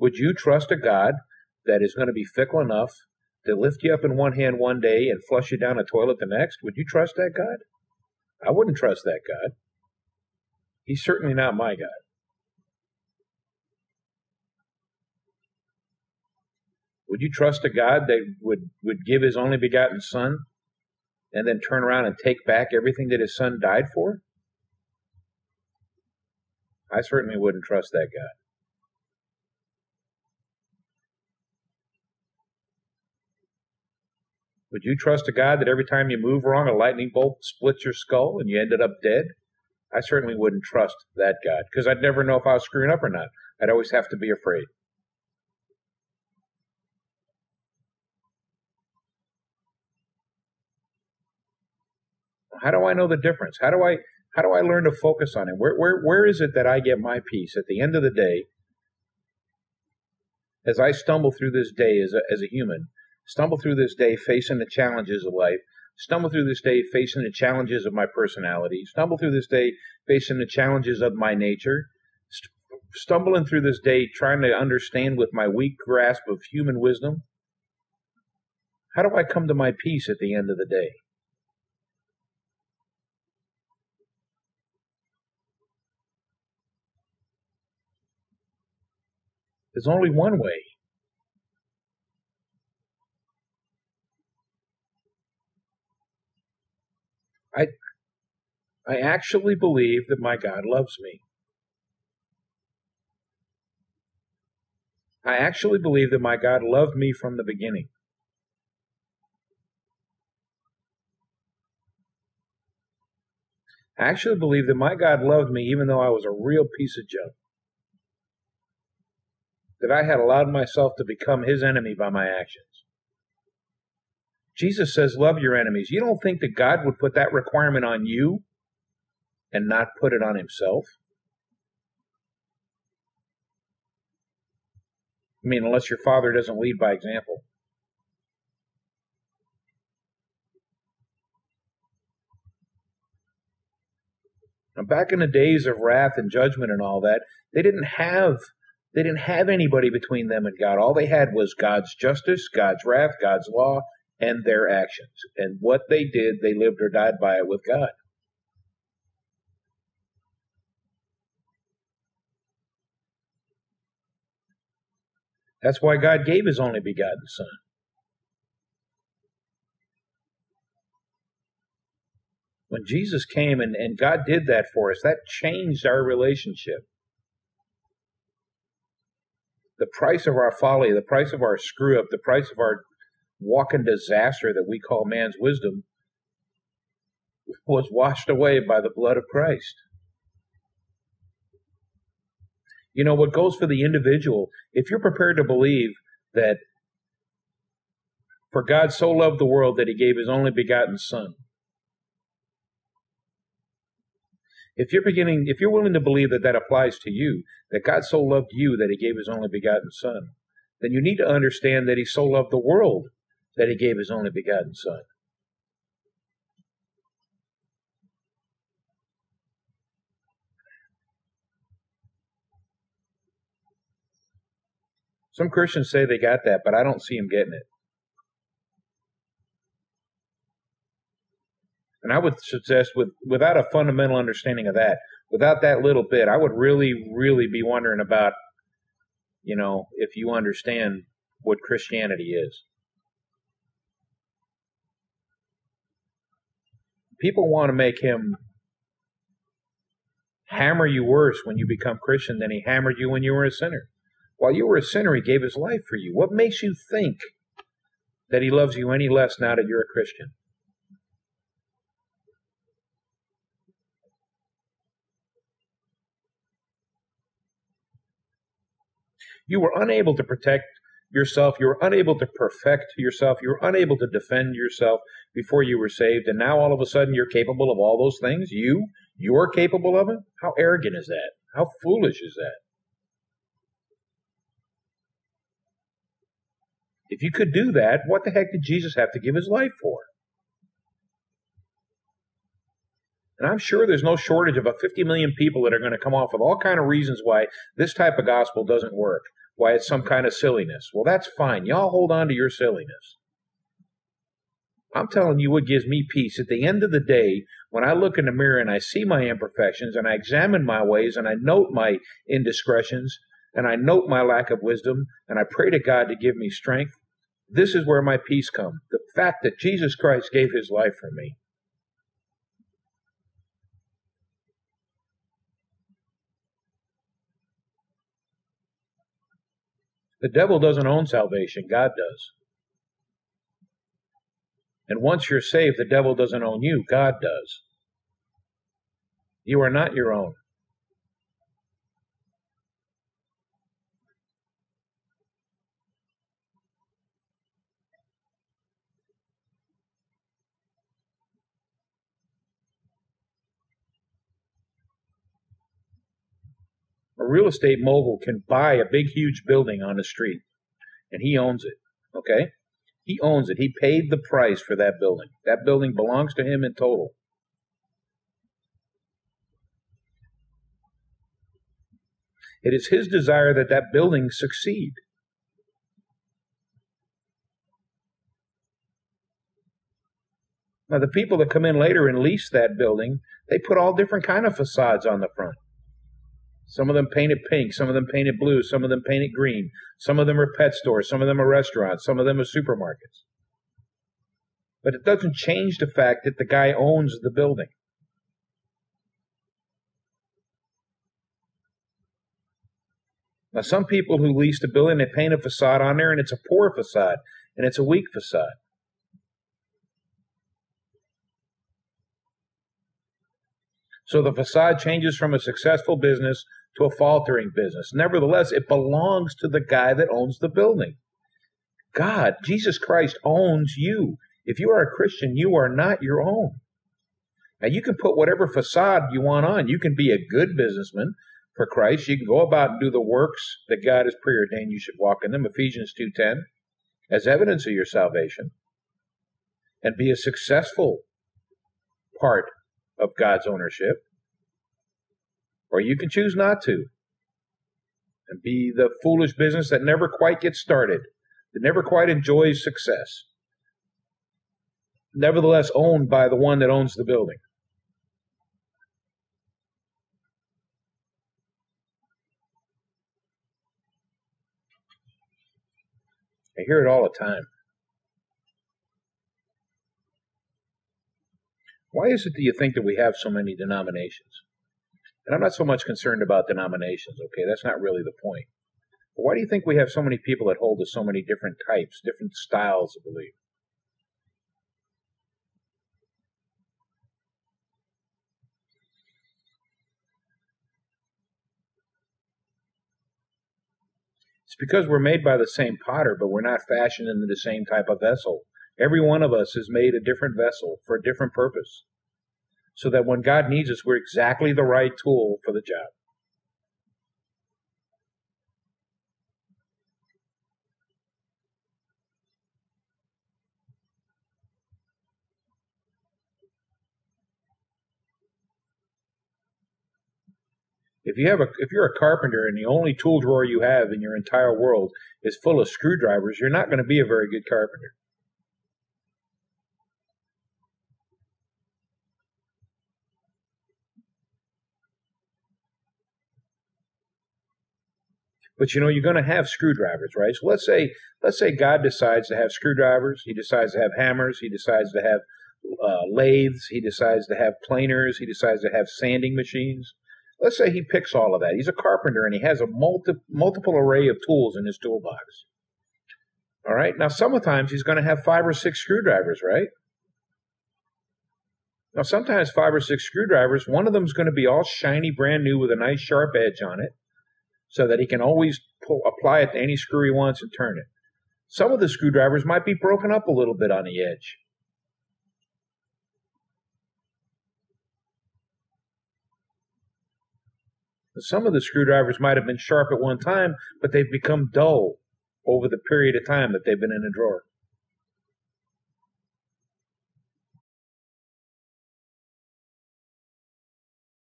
Would you trust a God that is going to be fickle enough to lift you up in one hand one day and flush you down a toilet the next? Would you trust that God? I wouldn't trust that God. He's certainly not my God. Would you trust a God that would give his only begotten Son and then turn around and take back everything that his Son died for? I certainly wouldn't trust that God. Would you trust a God that every time you move wrong, a lightning bolt splits your skull and you ended up dead? I certainly wouldn't trust that God, because I'd never know if I was screwing up or not. I'd always have to be afraid. How do I know the difference? How do I learn to focus on him? Where is it that I get my peace at the end of the day? As I stumble through this day as a human, stumble through this day facing the challenges of life, stumble through this day facing the challenges of my personality, stumble through this day facing the challenges of my nature, stumbling through this day trying to understand with my weak grasp of human wisdom. How do I come to my peace at the end of the day? There's only one way. I actually believe that my God loves me. I actually believe that my God loved me from the beginning. I actually believe that my God loved me even though I was a real piece of junk. That I had allowed myself to become his enemy by my actions. Jesus says, love your enemies. You don't think that God would put that requirement on you and not put it on himself? I mean, unless your father doesn't lead by example. Now, back in the days of wrath and judgment and all that, they didn't have anybody between them and God. All they had was God's justice, God's wrath, God's law, and their actions. And what they did, they lived or died by it with God. That's why God gave his only begotten Son. When Jesus came and God did that for us, that changed our relationship. The price of our folly, the price of our screw-up, the price of our walking disaster that we call man's wisdom was washed away by the blood of Christ. You know, what goes for the individual, if you're prepared to believe that for God so loved the world that he gave his only begotten Son, if you're willing to believe that that applies to you, that God so loved you that he gave his only begotten Son, then you need to understand that he so loved the world that he gave his only begotten Son. Some Christians say they got that, but I don't see them getting it. And I would suggest, without a fundamental understanding of that, without that little bit, I would really, really be wondering about, if you understand what Christianity is. People want to make him hammer you worse when you become Christian than he hammered you when you were a sinner. While you were a sinner, he gave his life for you. What makes you think that he loves you any less now that you're a Christian? You were unable to protect yourself. You were unable to perfect yourself. You were unable to defend yourself before you were saved. And now all of a sudden you're capable of all those things? You're capable of it? How arrogant is that? How foolish is that? If you could do that, what the heck did Jesus have to give his life for? And I'm sure there's no shortage of 50 million people that are going to come off with all kinds of reasons why this type of gospel doesn't work. why it's some kind of silliness. Well, that's fine. Y'all hold on to your silliness. I'm telling you what gives me peace. At the end of the day, when I look in the mirror and I see my imperfections and I examine my ways and I note my indiscretions and I note my lack of wisdom and I pray to God to give me strength, this is where my peace comes. The fact that Jesus Christ gave his life for me. The devil doesn't own salvation. God does. And once you're saved, the devil doesn't own you. God does. You are not your own. A real estate mogul can buy a big, huge building on the street, and he owns it, okay? He owns it. He paid the price for that building. That building belongs to him in total. It is his desire that that building succeed. Now, the people that come in later and lease that building, they put all different kind of facades on the front. Some of them painted pink, some of them painted blue, some of them painted green. Some of them are pet stores, some of them are restaurants, some of them are supermarkets. But it doesn't change the fact that the guy owns the building. Now, some people who lease the building, they paint a facade on there, and it's a poor facade, and it's a weak facade. So the facade changes from a successful business to a faltering business. Nevertheless, it belongs to the guy that owns the building. God, Jesus Christ, owns you. If you are a Christian, you are not your own. Now, you can put whatever facade you want on. You can be a good businessman for Christ. You can go about and do the works that God has preordained you should walk in them, Ephesians 2:10, as evidence of your salvation, and be a successful part of God's ownership. Or you can choose not to and be the foolish business that never quite gets started, that never quite enjoys success, nevertheless owned by the one that owns the building. I hear it all the time. Why is it that you think that we have so many denominations? And I'm not so much concerned about denominations, okay? That's not really the point. But why do you think we have so many people that hold to so many different types, different styles of belief? It's because we're made by the same potter, but we're not fashioned into the same type of vessel. Every one of us is made a different vessel for a different purpose, so that when God needs us, we're exactly the right tool for the job. If you're a carpenter and the only tool drawer you have in your entire world is full of screwdrivers, you're not going to be a very good carpenter. But you're going to have screwdrivers, right? So let's say God decides to have screwdrivers, he decides to have hammers, he decides to have lathes, he decides to have planers, he decides to have sanding machines. Let's say he picks all of that. He's a carpenter and he has a multiple array of tools in his toolbox. All right. Now, sometimes he's going to have 5 or 6 screwdrivers, right? Now, sometimes 5 or 6 screwdrivers, one of them is going to be all shiny, brand new with a nice sharp edge on it, so that he can always apply it to any screw he wants and turn it. Some of the screwdrivers might be broken up a little bit on the edge. Some of the screwdrivers might have been sharp at one time, but they've become dull over the period of time that they've been in a drawer.